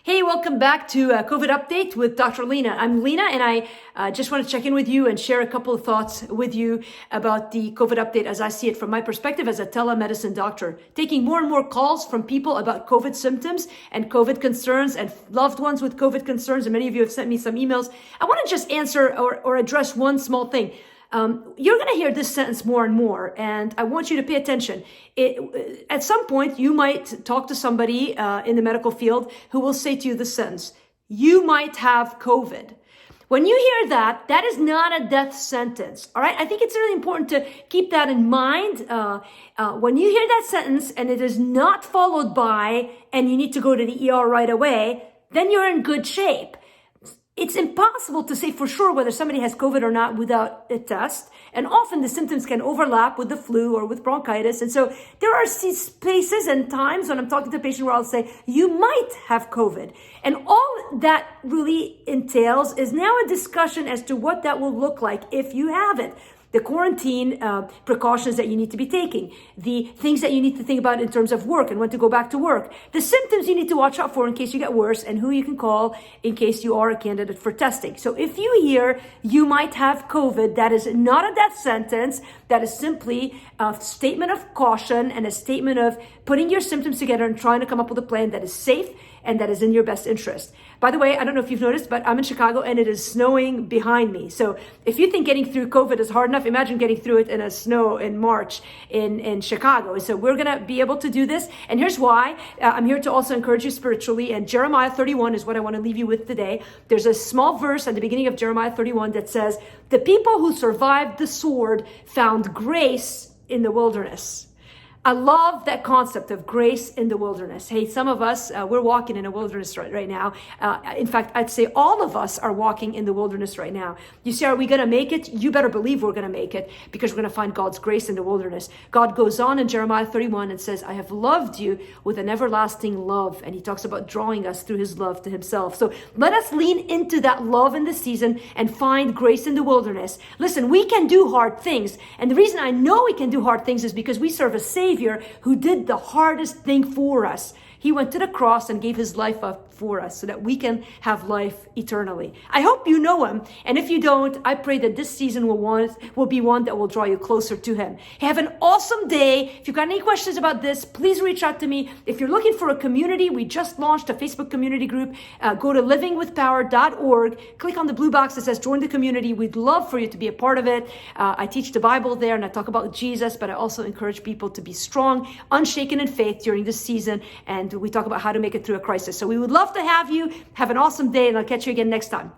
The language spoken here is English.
Hey, welcome back to COVID Update with Dr. Lina. I'm Lina, and I just want to check in with you and share a couple of thoughts with you about the COVID update as I see it from my perspective as a telemedicine doctor. Taking more and more calls from people about COVID symptoms and COVID concerns and loved ones with COVID concerns, and many of you have sent me some emails. I want to just answer or address one small thing. You're going to hear this sentence more and more, and I want you to pay attention. At some point, you might talk to somebody in the medical field who will say to you this sentence: you might have COVID. When you hear that, that is not a death sentence, all right? I think it's really important to keep that in mind. When you hear that sentence and it is not followed by, and you need to go to the ER right away, then you're in good shape. It's impossible to say for sure whether somebody has COVID or not without a test. And often the symptoms can overlap with the flu or with bronchitis. And so there are spaces and times when I'm talking to a patient where I'll say, you might have COVID. And all that really entails is now a discussion as to what that will look like if you have it. The quarantine precautions that you need to be taking, the things that you need to think about in terms of work and when to go back to work, the symptoms you need to watch out for in case you get worse, and who you can call in case you are a candidate for testing. So if you hear you might have COVID, that is not a death sentence. That is simply a statement of caution and a statement of putting your symptoms together and trying to come up with a plan that is safe and that is in your best interest. By the way, I don't know if you've noticed, but I'm in Chicago and it is snowing behind me. So if you think getting through COVID is hard enough, imagine getting through it in a snow in March in Chicago. So we're going to be able to do this. And here's why. I'm here to also encourage you spiritually. And Jeremiah 31 is what I want to leave you with today. There's a small verse at the beginning of Jeremiah 31 that says, the people who survived the sword found grace in the wilderness. I love that concept of grace in the wilderness. Hey, some of us, we're walking in a wilderness right now. In fact, I'd say all of us are walking in the wilderness right now. You say, are we going to make it? You better believe we're going to make it, because we're going to find God's grace in the wilderness. God goes on in Jeremiah 31 and says, I have loved you with an everlasting love. And he talks about drawing us through his love to himself. So let us lean into that love in this season and find grace in the wilderness. Listen, we can do hard things. And the reason I know we can do hard things is because we serve a Savior who did the hardest thing for us. He went to the cross and gave his life up for us so that we can have life eternally. I hope you know him. And if you don't, I pray that this season will be one that will draw you closer to him. Have an awesome day. If you've got any questions about this, please reach out to me. If you're looking for a community, we just launched a Facebook community group. Go to livingwithpower.org. Click on the blue box that says join the community. We'd love for you to be a part of it. I teach the Bible there and I talk about Jesus, but I also encourage people to be strong, unshaken in faith during this season. And we talk about how to make it through a crisis. So we would love to have you. Have an awesome day, and I'll catch you again next time.